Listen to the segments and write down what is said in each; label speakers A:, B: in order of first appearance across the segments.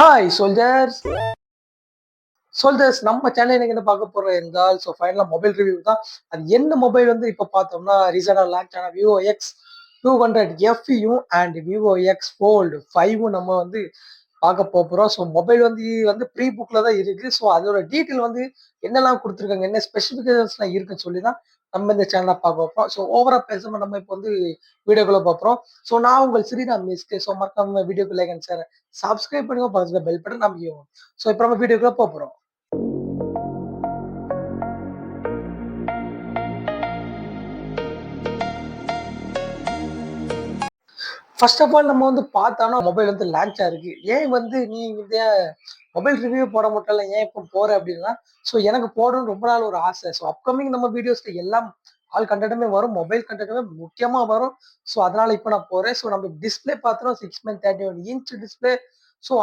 A: Hi soldiers நம்ம channel இன்னைக்கு என்ன பார்க்க போறோம் என்றால் ஃபைனலா மொபைல் ரிவ்யூ தான். அது என்ன மொபைல் வந்து இப்போ பார்த்தோம்னா ரீசெண்டாக லான்ச் ஆன விவோ எக்ஸ் 200 எஃப்இயும் அண்ட் விவோ எக்ஸ் ஃபோல்டு 5 நம்ம வந்து பார்க்க போகிறோம். மொபைல் வந்து ப்ரீ புக்கில் தான் இருக்கு. அதோட டீட்டெயில் வந்து என்னெல்லாம் கொடுத்துருக்காங்க, என்ன ஸ்பெசிஃபிகேஷன்ஸ்லாம் இருக்குன்னு சொல்லி தான் நம்ம இந்த சேனலில் பார்க்க வைப்போம். ஓவரா பேசாமல் நம்ம இப்போ வந்து வீடியோக்குள்ள பார்க்குறோம். நான் உங்கள் ஸ்ரீராம் மிஸ்கே. மறக்காம வீடியோக்கு லைக் அண்ட் ஷேர் சப்ஸ்கிரைப் பண்ணுங்க, பக்கத்தில் பெல் பட்டன் அமைக்கும். இப்போ நம்ம வீடியோக்குள்ள போகிறோம். ஃபர்ஸ்ட் ஆஃப் ஆல் நம்ம வந்து பார்த்தோம்னா மொபைல் வந்து லான்ச் ஆயிருக்கு. ஏன் வந்து நீ இந்த மொபைல் ரிவ்யூ போட மாட்டல, ஏன் இப்போ போற அப்படின்னா, எனக்கு போடணும்னு ரொம்ப நாள் ஒரு ஆசை. அப்கமிங் நம்ம வீடியோஸ்ல எல்லாம் ஆல் கண்டென்ட்டுமே வரும், மொபைல் கண்டென்ட்டுமே முக்கியமா வரும். அதனால இப்போ நான் போறேன். நம்ம டிஸ்பிளே பார்த்தோம் 6.31 இன்ச் டிஸ்பிளே.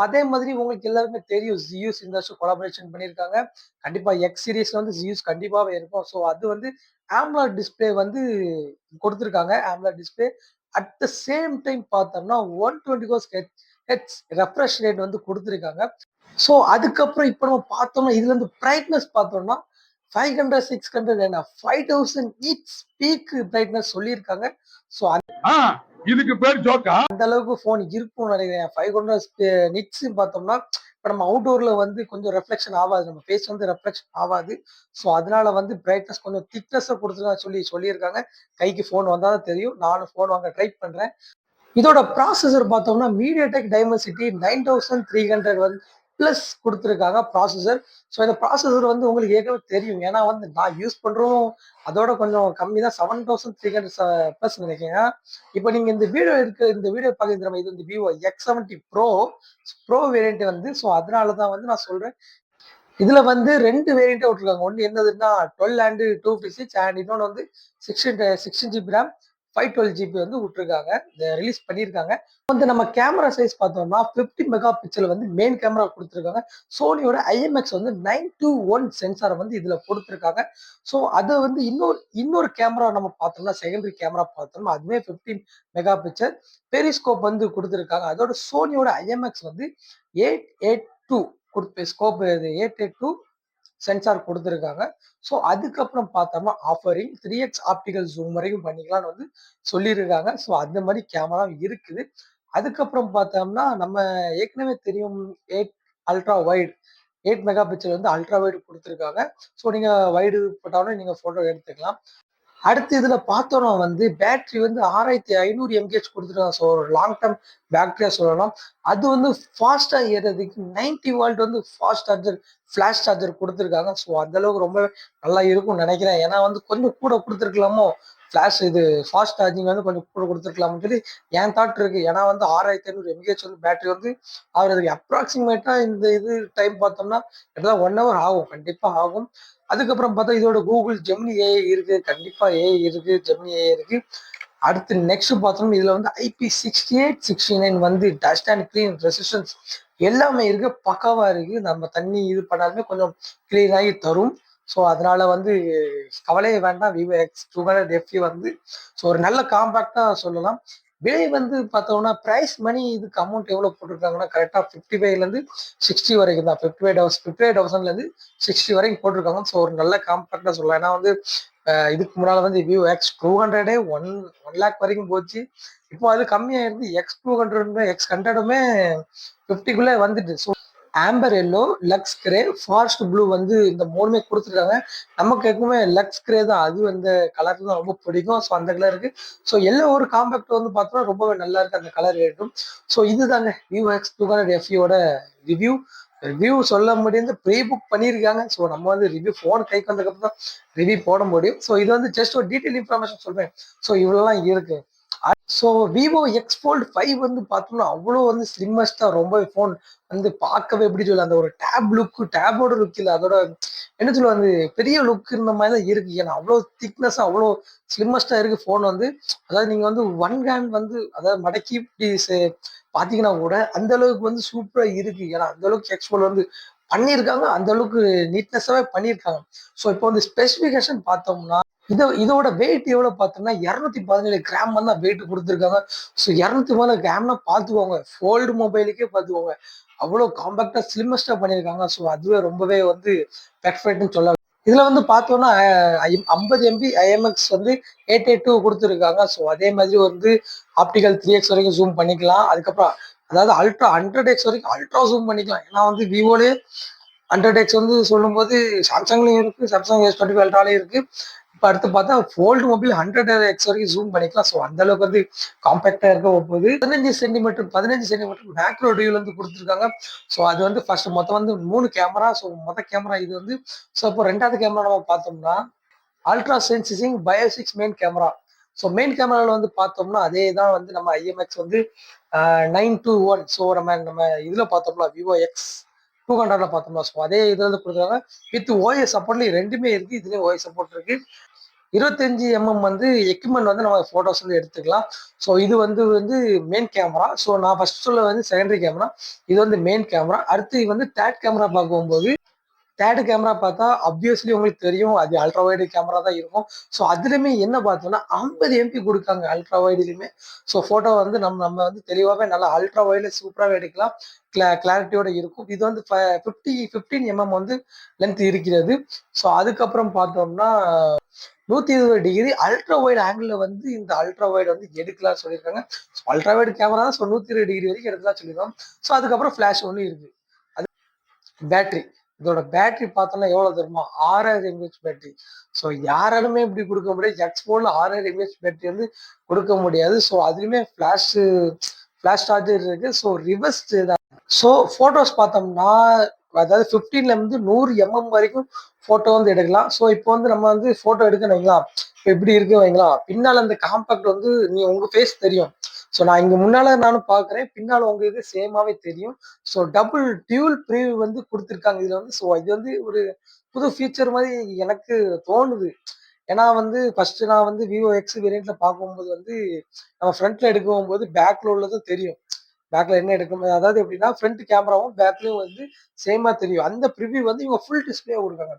A: அதே மாதிரி உங்களுக்கு எல்லாருமே தெரியும், ஜியூஸ் இந்த வருஷம் கொலாபரேஷன் பண்ணியிருக்காங்க. கண்டிப்பா எக்ஸ் சீரீஸ்ல வந்து ஜியூஸ் கண்டிப்பாவே இருக்கும். அது வந்து AMOLED டிஸ்பிளே வந்து கொடுத்துருக்காங்க. AMOLED display at the same time பார்த்தோம்னா 120 ஹெட்ஸ் ரெஃப்ரெஷ் ரேட் வந்து கொடுத்துருக்காங்க. அதுக்கப்புறம் இப்போ நம்ம பார்த்தோம்னா இதுல இருந்து பிரைட்னஸ் பார்த்தோம்னா 500 600 and 5000 ஈச் பீக் பிரைட்னஸ் சொல்லியிருக்காங்க. ஸோ
B: இதுக்கு பேர் ஜோக்கா?
A: அந்த அளவுக்கு போன் இருக்கும்னு நினைக்கிறேன். 500 நிட்ஸ் பார்த்தோம்னா இப்போ நம்ம அவுட்டோர்ல வந்து கொஞ்சம் ரெஃப்ளெக்ஷன் ஆகாது, நம்ம ஃபேஸ் வந்து ரெஃப்ளெக்ஷன் ஆகாது. அதனால வந்து பிரைட்னஸ் கொஞ்சம் திக்னஸா கொடுத்துருக்காங்க சொல்லியிருக்காங்க. கைக்கு போன் வந்தாதான் தெரியும். நானும் போன் வாங்க ட்ரை பண்றேன். இதோட ப்ராசஸர் பார்த்தோம்னா மீடியாடெக் டைமென்சிட்டி 9300 வந்து பிளஸ் கொடுத்துருக்காங்க ப்ராசஸர். இந்த ப்ராசஸர் வந்து உங்களுக்கு ஏற்கனவே தெரியும், ஏன்னா வந்து நான் யூஸ் பண்றோம் அதோட கொஞ்சம் கம்மி தான், 7300 பிளஸ் நினைக்கிறேன். இப்போ நீங்க இந்த வீடியோ பார்க்குற இது வந்து விவோ X70 ப்ரோ வேரியன்ட் வந்து. அதனால தான் வந்து நான் சொல்றேன். இதுல வந்து 2 வேரியன்ட் விட்டுருக்காங்க. ஒன்று என்னதுன்னா 12 and 256 அண்ட் இன்னொன்று வந்து 16 GB RAM 512 GB வந்து விட்டுருக்காங்க, ரிலீஸ் பண்ணியிருக்காங்க. வந்து நம்ம கேமரா சைஸ் பார்த்தோம்னா 50 மெகா பிக்சல் வந்து மெயின் கேமரா கொடுத்துருக்காங்க. சோனியோட IMX வந்து 921 சென்சார் வந்து இதுல கொடுத்துருக்காங்க. அதை வந்து இன்னொரு கேமரா நம்ம பார்த்தோம்னா செகண்டரி கேமரா பார்த்தோம்னா அதுவே 15 மெகா பிக்சல் பெரிஸ்கோப் வந்து கொடுத்துருக்காங்க. அதோட சோனியோட IMX வந்து 882 ஸ்கோப் 882 சென்சார் கொடுத்துருக்காங்க. அதுக்கப்புறம் பார்த்தோம்னா ஆஃபரிங் 3x ஆப்டிகல் ஜூம் வரைக்கும் பண்ணிக்கலாம்னு வந்து சொல்லியிருக்காங்க. அந்த மாதிரி கேமரா இருக்குது. அதுக்கப்புறம் பார்த்தோம்னா நம்ம ஏற்கனவே தெரியும் 8 அல்ட்ரா வைடு 8 மெகா பிக்சல் வந்து அல்ட்ரா வைடு கொடுத்துருக்காங்க. நீங்க வைடு போட்டாலும் நீங்க போட்டோ எடுத்துக்கலாம். அடுத்து இதுல பார்த்தோம்னா வந்து பேட்டரி வந்து 6500 mAh கொடுத்துருக்காங்க. ஒரு லாங் டர்ம் பேட்டரியா சொல்லலாம். அது வந்து ஃபாஸ்டா ஏறதுக்கு 90 வால்ட் வந்து ஃபாஸ்ட் சார்ஜர் ஃபிளாஷ் சார்ஜர் கொடுத்துருக்காங்க. அந்த அளவுக்கு ரொம்ப நல்லா இருக்கும்னு நினைக்கிறேன். ஏன்னா வந்து கொஞ்சம் கூட கொடுத்துருக்கலாமோ, ஃபிளாஷ் இது ஃபாஸ்ட் சார்ஜிங் வந்து கொஞ்சம் கூட கொடுத்துருக்கலாம்னு சொல்லி என் தாட் இருக்கு. ஏன்னா வந்து 6500 mAh வந்து பேட்டரி வந்து ஆகுறதுக்கு அப்ராக்சிமேட்டா இந்த டைம் பார்த்தோம்னா எல்லாம் 1 hour ஆகும், கண்டிப்பா ஆகும். அதுக்கப்புறம் பார்த்தா இதோட கூகுள் ஜெமினி ஏஐ இருக்கு, கண்டிப்பா ஏஐ இருக்கு, ஜெமினி ஏஐ இருக்கு. அடுத்து நெக்ஸ்ட் பார்த்தோம்னா இதுல வந்து IP6869 வந்து டஸ்ட் அண்ட் கிளீன் ரெசிஸ்டன்ஸ் எல்லாமே இருக்கு, பக்காவா இருக்கு. நம்ம தண்ணி இது பண்ணாலுமே கொஞ்சம் கிளீன் ஆகி தரும். அதனால வந்து கவலையே வேண்டாம். விவோ X200 வந்து ஒரு நல்ல காம்பாக்டா சொல்லலாம். விலை வந்து பார்த்தோம்னா பிரைஸ் மணி இதுக்கு அமௌண்ட் எவ்வளவு போட்டிருக்காங்கன்னா கரெக்டா 55ல இருந்து 60 வரைக்கும் தான். 55,000ல இருந்து 60 வரைக்கும் போட்டிருக்காங்க. ஒரு நல்ல காம்பாக்டா சொல்லலாம். ஏன்னா வந்து இதுக்கு முன்னால வந்து விவோ X200 ஒன் லேக் வரைக்கும் போச்சு. இப்போ அது கம்மியாயிருந்து X200 X100மே 50க்குள்ளே வந்துட்டு. Amber yellow, lux grey, forest blue வந்து இந்த 3மே கொடுத்துருக்காங்க. நமக்கு எப்பவுமே லக்ஸ் கிரே தான், அது அந்த கலர் தான் ரொம்ப பிடிக்கும். அந்த கலருக்கு எல்லா ஒரு காம்பேக்ட் வந்து பார்த்தோம்னா ரொம்பவே நல்லா இருக்கு அந்த கலர் ரேட்டும். இதுதாங்க விவோ X200 FEயோட ரிவ்யூ சொல்ல முடியாது, ப்ரீ புக் பண்ணியிருக்காங்க. நம்ம வந்து ரிவ்யூ ஃபோன் கைக்கு வந்ததுக்கப்புறம் தான் ரிவ்யூ போட முடியும். இது வந்து ஜஸ்ட் ஒரு டீட்டெயில் இன்ஃபர்மேஷன் சொல்றேன். இவ்வளோலாம் இருக்கு. விவோ எக்ஸ் ஃபோல்ட் 5 வந்து பார்த்தோம்னா அவ்வளோ வந்து ஸ்லிம்மஸ்டா ரொம்ப ஃபோன் வந்து பார்க்கவே எப்படி சொல்ல, அந்த ஒரு டேபோட லுக் இல்லை, அதோட என்ன சொல்ல வந்து பெரிய லுக் இருந்த மாதிரி தான் இருக்கு. ஏன்னா அவ்வளோ திக்னஸ் அவ்வளோ ஸ்லிம்மஸ்டா இருக்கு ஃபோன் வந்து. அதாவது நீங்க வந்து ஒன் ஹேண்ட் வந்து அதாவது மடக்கி இப்படி பார்த்தீங்கன்னா கூட அந்த அளவுக்கு வந்து சூப்பரா இருக்கு. ஏன்னா அந்த அளவுக்கு எக்ஸ் ஃபோல்ட் வந்து பண்ணியிருக்காங்க, அந்த அளவுக்கு நீட்னஸாவே பண்ணியிருக்காங்க. இப்போ வந்து ஸ்பெசிஃபிகேஷன் பார்த்தோம்னா இதோட வெயிட் எவ்வளவு பார்த்தோம்னா 217 கிராம் வந்து வெயிட் கொடுத்துருக்காங்க. 217 கிராம்னா பார்த்துக்கோங்க, ஃபோல்டு மொபைலுக்கே பார்த்துக்கோங்க. அவ்வளோ காம்பாக்டா ஸ்லிம்மஸ்டா பண்ணியிருக்காங்க. ஸோ அதுவே ரொம்பவே வந்து பெர்ஃபெக்ட்னு சொல்ல. இதுல வந்து பார்த்தோம்னா 50 எம்பி ஐஎம்எக்ஸ் வந்து 882 கொடுத்துருக்காங்க. ஸோ அதே மாதிரி வந்து ஆப்டிகல் 3x வரைக்கும் ஜூம் பண்ணிக்கலாம். அதுக்கப்புறம் அதாவது அல்ட்ரா 100x வரைக்கும் அல்ட்ரா ஜூம் பண்ணிக்கலாம். ஏன்னா வந்து விவோலே 100x வந்து சொல்லும்போது சாம்சங்லயும் இருக்கு, சாம்சங் S22 அல்ட்ராலையும் இருக்கு. இப்போ அடுத்து பார்த்தா ஃபோல்டு மொபைல் 100x வரைக்கும் ஜூம் பண்ணிக்கலாம். ஸோ அந்த அளவுக்கு வந்து காம்பாக்டா இருக்க போகுது. 15 சென்டிமீட்டர் மேக்ரோ டியூல் வந்து கொடுத்துருக்காங்க. ஸோ அது வந்து ஃபர்ஸ்ட் மொத்தம் வந்து 3 கேமரா. ஸோ மொத்த கேமரா இது வந்து. ஸோ இப்போ ரெண்டாவது கேமரா நம்ம பார்த்தோம்னா அல்ட்ரா சென்சிங் பயோ6 மெயின் கேமரா. ஸோ மெயின் கேமராவில் வந்து பார்த்தோம்னா அதே தான் வந்து நம்ம ஐஎம்எக்ஸ் வந்து 921. ஸோ நம்ம நம்ம இதில் பார்த்தோம்னா விவோ X200 பார்த்தோம்னா ஸோ அதே இதில் வந்து கொடுக்குறாங்க. வித் ஓஎஸ் சப்போர்ட்லேயும் ரெண்டுமே இருக்கு. இதுலேயும் ஓஎஸ் சப்போர்ட் இருக்கு. 25mm வந்து எக்யூப்மெண்ட் வந்து நம்ம ஃபோட்டோஸ் வந்து எடுத்துக்கலாம். ஸோ இது வந்து வந்து மெயின் கேமரா. ஸோ நான் ஃபர்ஸ்ட் சொல்ல வந்து செகண்டரி கேமரா, இது வந்து மெயின் கேமரா. அடுத்து வந்து தேர்ட் கேமரா பார்க்கும்போது தேர்ட் கேமரா பார்த்தா அப்வியஸ்லி உங்களுக்கு தெரியும் அது அல்ட்ரா வைடு கேமரா தான் இருக்கும். ஸோ அதுலயுமே என்ன பார்த்தோம்னா 50 எம்பி கொடுக்காங்க அல்ட்ரா வைடுலையுமே. ஸோ ஃபோட்டோ வந்து நம்ம நம்ம வந்து தெளிவாகவே நல்லா அல்ட்ரா வைடுல சூப்பராகவே எடுக்கலாம். கிளாரிட்டியோட இருக்கும். இது வந்து 15mm வந்து லென்த் இருக்கிறது. ஸோ அதுக்கப்புறம் பார்த்தோம்னா 120 டிகிரி அல்ட்ரா வைடு ஆங்கிள் வந்து இந்த அல்ட்ரா வைடு வந்து எடுக்கலாம்னு சொல்லியிருக்காங்க. ஸோ அல்ட்ரா வைடு கேமரா தான். ஸோ 120 டிகிரி வரைக்கும் எடுக்கலாம் சொல்லியிருக்கோம். ஸோ அதுக்கப்புறம் ஃபிளாஷ் ஒன்று இருக்கு. பேட்டரி இதோட பேட்டரி பார்த்தோம்னா எவ்வளவு தெரியுமா? 6000 எம்ஏஹெச் பேட்டரி. ஸோ யாராலுமே இப்படி கொடுக்க முடியாது. X4ல 6000 எம்ஏஹெச் பேட்டரி வந்து கொடுக்க முடியாது. ஸோ அதுலயுமே ஃபிளாஷ் சார்ஜர் இருக்கு. ஸோ ரிவர்ஸ் தான். ஸோ போட்டோஸ் பார்த்தோம்னா அதாவது 15ல இருந்து 100 mm வரைக்கும் போட்டோ வந்து எடுக்கலாம். ஸோ இப்போ வந்து நம்ம வந்து போட்டோ எடுக்கணும் வைங்களா, இப்போ எப்படி இருக்கு வைங்களா, பின்னால் அந்த காம்பாக்ட் வந்து நீ உங்க ஃபேஸ் தெரியும். ஸோ நான் இங்க முன்னால நானும் பார்க்குறேன், பின்னால் உங்க இது சேமாவே தெரியும். ஸோ டபுள் டியூல் ப்ரீவியூ வந்து கொடுத்துருக்காங்க இதுல வந்து. ஸோ இது வந்து ஒரு புது ஃபீச்சர் மாதிரி எனக்கு தோணுது. ஏன்னா வந்து ஃபர்ஸ்ட் நான் வந்து விவோ எக்ஸ் வேரியண்ட்ல பார்க்கும்போது வந்து நம்ம ஃப்ரண்ட்ல எடுக்கும் போது பேக்ல உள்ளதும் தெரியும். பேக்ல என்ன எடுக்கும் அதாவது எப்படின்னா ஃப்ரண்ட் கேமராவும் பேக்லயும் வந்து சேமா தெரியும். அந்த ப்ரிவியூ வந்து இவங்க ஃபுல் டிஸ்பிளே கொடுக்காங்க.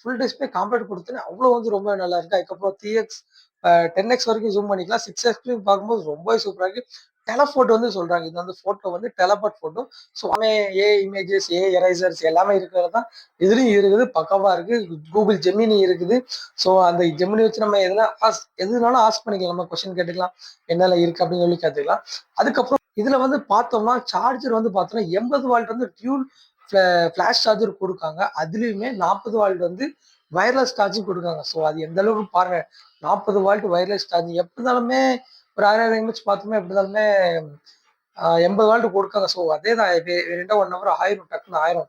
A: ஃபுல் டிஸ்பிளே காம்பேக்ட் கொடுத்தேன் அவ்வளோ வந்து ரொம்ப நல்லா இருக்கு. அதுக்கப்புறம் 3x 10x வரைக்கும் ஜூம் பண்ணிக்கலாம். 6x பார்க்கும்போது ரொம்பவே சூப்பராக இருக்கு. டெலஃபோட்டோ வந்து சொல்றாங்க. இது வந்து போட்டோ வந்து டெலபோர்ட் போட்டோ. ஸோ ஏ இமேஜஸ் ஏ எரேசர்ஸ் எல்லாமே இருக்கிறது தான் இதுலயும் இருக்குது. பக்கவா இருக்கு. கூகுள் ஜெமினி இருக்குது. ஸோ அந்த ஜெமினி வச்சு நம்ம எதுனாலும் ஆஸ்க் பண்ணிக்கலாம். நம்ம கொஸ்டின் கேட்டுக்கலாம், என்னெல்லாம் இருக்கு அப்படின்னு சொல்லி கேட்டுக்கலாம். அதுக்கப்புறம் இதுல வந்து பார்த்தோம்னா சார்ஜர் வந்து பார்த்தோம்னா 80 வால்ட் வந்து டியூல் ஃபிளாஷ் சார்ஜர் கொடுக்காங்க. அதுலயுமே 40 வால்ட் வந்து வயர்லெஸ் சார்ஜிங் கொடுக்காங்க. ஸோ அது எந்த அளவுக்கு பாருங்க, 40 வால்ட் வயர்லெஸ் சார்ஜிங் எப்படி இருந்தாலுமே ஒரு 6000 எம்ஹெச் பார்த்தோம்னா எப்படி இருந்தாலுமே 80 வால்ட் கொடுக்காங்க. ஸோ அதே தான் ரெண்டா 1 ஹவர் ஆயிரும், டக்குன்னு ஆயிரும்.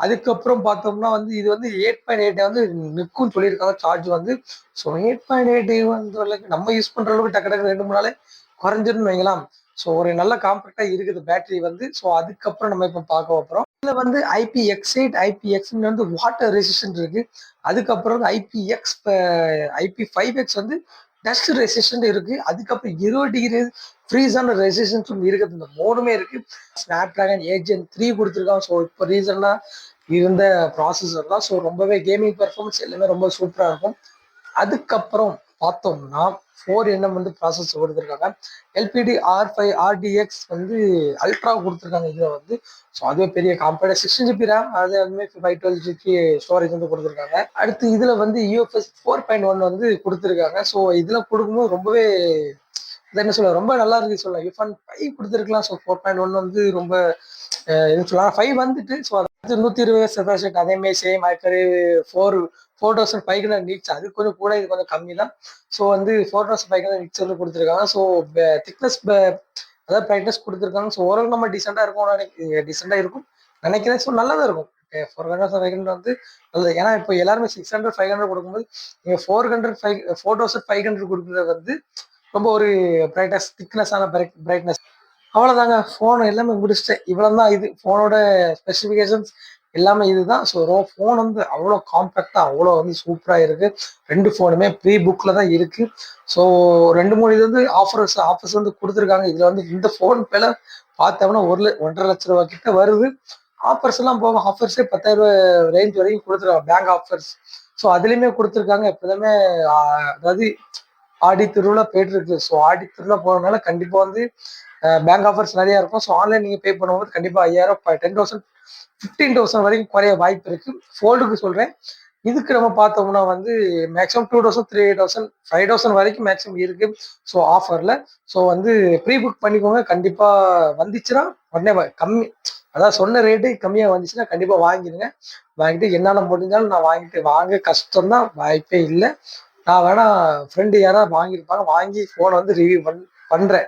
A: அதுக்கப்புறம் பார்த்தோம்னா வந்து இது வந்து 8.8 வந்து நிற்கும்னு சொல்லியிருக்காங்க சார்ஜ் வந்து. ஸோ 8.8 வந்து நம்ம யூஸ் பண்ற அளவுக்கு டக்கு டக்கு 2 3 நாளே குறைஞ்சிருன்னு வைங்களாம். ஸோ ஒரு நல்ல காம்பேக்டா இருக்குது பேட்டரி வந்து. ஸோ அதுக்கப்புறம் நம்ம இப்போ பார்க்க போறோம். இதுல வந்து IPX8 IPX வந்து வாட்டர் ரெசிஸ்டன்ட் இருக்கு. அதுக்கப்புறம் வந்து IP5X வந்து டஸ்ட் ரெசிஸ்டன்ட் இருக்கு. அதுக்கப்புறம் 20 டிகிரி ஃப்ரீஸான ரெசிஸ்டன்ஸ் இருக்குது. இந்த மூணுமே இருக்கு. ஸ்னாப் டிராகன் 8 Gen 3 கொடுத்துருக்காங்க. ஸோ இப்போ ரீசனா இருந்த ப்ராசஸர் தான். ஸோ ரொம்பவே கேமிங் பெர்ஃபார்மன்ஸ் எல்லாமே ரொம்ப சூப்பரா இருக்கும். அதுக்கப்புறம் பார்த்தோம்னா 4nm வந்து ப்ராசஸ் கொடுத்துருக்காங்க. LPDDR5 RDX வந்து அல்ட்ரா கொடுத்துருக்காங்க இதுல வந்து. ஸோ அதுவே பெரிய காம்பேக்ட் 16 GB ரேம், அதுவுமே 512 GB ஸ்டோரேஜ் வந்து கொடுத்துருக்காங்க. அடுத்து இதுல வந்து UFS 4.1 வந்து கொடுத்துருக்காங்க. ஸோ இதுல கொடுக்கும்போது ரொம்பவே என்ன சொல்ல ரொம்ப நல்லா இருக்கு சொல்லலாம். யூஃபன் 5 கொடுத்துருக்கலாம். ஸோ 4.1 வந்து ரொம்ப இது சொல்லலாம். 5 வந்துட்டு ஸோ அது 120 ரெஃப்ரெஷ் அதே மாதிரி சேம் ஆக்கரு 4500 நிட்ஸ். அது கொஞ்சம் கூட, இது கொஞ்சம் கம்மி தான். ஸோ வந்து 4500 நிட்ஸ் வந்து கொடுத்துருக்காங்க. ஸோ திக்னஸ் அதாவது பிரைட்னஸ் கொடுத்துருக்காங்க. ஸோ ஓரளவு நம்ம டீசெண்டாக இருக்கும் டீசெண்டாக இருக்கும் நினைக்கிறேன். ஸோ நல்லா தான் இருக்கும். 400 வந்து நல்லது. ஏன்னா இப்போ எல்லாருமே 600 500 கொடுக்கும்போது நீங்கள் 4500 கொடுக்குறது வந்து ரொம்ப ஒரு பிரைட்னஸ் திக்னஸான பிரைட்னஸ். அவ்வளோதாங்க. ஃபோன் எல்லாமே முடிச்சிட்டேன். இவ்வளோ தான் இது ஃபோனோட ஸ்பெசிஃபிகேஷன்ஸ் எல்லாமே இதுதான். ஸோ ஃபோன் வந்து அவ்வளோ காம்பேக்டாக அவ்வளோ வந்து சூப்பராக இருக்கு. 2 ஃபோனுமே ப்ரீ புக்கில் தான் இருக்கு. ஸோ 2 3 இது வந்து ஆஃபர்ஸ் வந்து கொடுத்துருக்காங்க. இதில் வந்து இந்த ஃபோன் விலை பார்த்தோம்னா 1.5 லட்ச ரூபா கிட்ட வருது. ஆஃபர்ஸ் எல்லாம் போக ஆஃபர்ஸே 10,000 ரேஞ்ச் வரைக்கும் கொடுத்துருக்காங்க, பேங்க் ஆஃபர்ஸ். ஸோ அதுலேயுமே கொடுத்துருக்காங்க. எப்போதுமே அதாவது ஆடி திருவிழா போயிட்டு இருக்கு. ஸோ ஆடி திருவிழா போறதுனால கண்டிப்பா வந்து பேங்க் ஆஃபர்ஸ் நிறைய இருக்கும். ஸோ ஆன்லைன் நீங்கள் பே பண்ணும்போது கண்டிப்பாக 5000 10,000 15,000 வரைக்கும் குறைய வாய்ப்பு இருக்கு. ஃபோல்டுக்கு சொல்றேன். இதுக்கு நம்ம பார்த்தோம்னா வந்து மேக்ஸிமம் 2,000 3,000 5,000 வரைக்கும் மேக்ஸிமம் இருக்கு. ஸோ ஆஃபர்ல. ஸோ வந்து ப்ரீ புக் பண்ணிக்கோங்க. கண்டிப்பா வந்துச்சுன்னா உடனே கம்மி, அதாவது சொன்ன ரேட்டு கம்மியா வந்துச்சுன்னா கண்டிப்பா வாங்கிடுங்க. வாங்கிட்டு என்னால முடிஞ்சாலும் நான் வாங்கிட்டு, வாங்க கஷ்டம் தான், வாய்ப்பே இல்லை. நான் வேணா ஃப்ரெண்டு யாராவது வாங்கியிருப்பாங்க, வாங்கி ஃபோனை வந்து ரிவ்யூ பண்றேன்.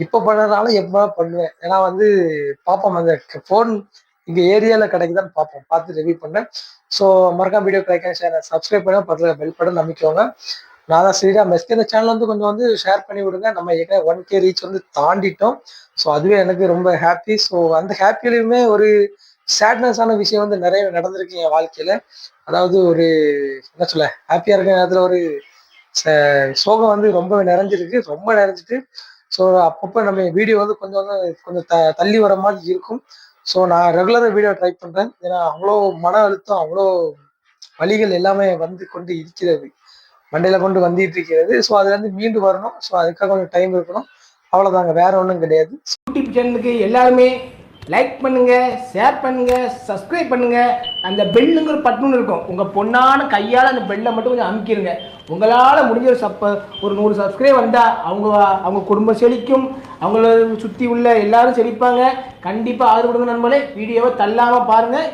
A: இப்போ பண்ணதுனால எப்போ பண்ணுவேன். ஏன்னா வந்து பார்ப்போம் அந்த ஃபோன் இங்க ஏரியால கிடைக்குதான்னு பார்ப்போம். பார்த்து ரிவ்யூ பண்ணேன். ஸோ மறக்காம வீடியோ கிடைக்க சேனல் சப்ஸ்கிரைப் பண்ண பக்கத்தில் பெல் பட்டன் அமைக்கோங்க. நான் தான் ஸ்ரீராம் எஸ்கே. இந்த சேனல் வந்து கொஞ்சம் வந்து ஷேர் பண்ணி விடுங்க. நம்ம ஏற்கனவே 1K ரீச் வந்து தாண்டிட்டோம். ஸோ அதுவே எனக்கு ரொம்ப ஹாப்பி. ஸோ அந்த ஹாப்பிலையுமே ஒரு சேட்னஸான விஷயம் வந்து நிறைய நடந்திருக்கு என் வாழ்க்கையில. அதாவது ஒரு என்ன சொல்ல, ஹாப்பியா இருக்க நேரத்தில் ஒரு சோகம் வந்து ரொம்ப நிறைஞ்சிருக்கு, ரொம்ப நிறைஞ்சிட்டு. ஸோ அப்பப்போ நம்ம வீடியோ வந்து கொஞ்சம் கொஞ்சம் தள்ளி வர மாதிரி இருக்கும். ஸோ நான் ரெகுலராக வீடியோ ட்ரை பண்ணுறேன். ஏன்னா அவ்வளோ மன அழுத்தம், அவ்வளோ வலிகள் எல்லாமே வந்து கொண்டு இருக்கிறது, மண்டையில கொண்டு வந்துட்டு இருக்கிறது. ஸோ அதுலேருந்து மீண்டு வரணும். ஸோ அதுக்காக கொஞ்சம் டைம் இருக்கணும். அவ்வளோதாங்க, வேற ஒன்றும் கிடையாது.
C: யூடியூப் சேனலுக்கு எல்லாருமே லைக் பண்ணுங்க, ஷேர் பண்ணுங்க, சப்ஸ்கிரைப் பண்ணுங்க. அந்த பெல்லுங்கிற பட்டன் இருக்கும், உங்க பொண்ணான கையால் அந்த பெல்லை மட்டும் கொஞ்சம் அமுக்கிடுங்க. உங்களால் முடிஞ்ச ஒரு 100 சப்ஸ்கிரைப் வந்தால் அவங்க குடும்பம் செழிக்கும், அவங்கள சுற்றி உள்ள எல்லாரும் செழிப்பாங்க. கண்டிப்பாக ஆதரவு கொடுங்க நண்பர்களே. வீடியோவை தள்ளாமல் பாருங்கள்.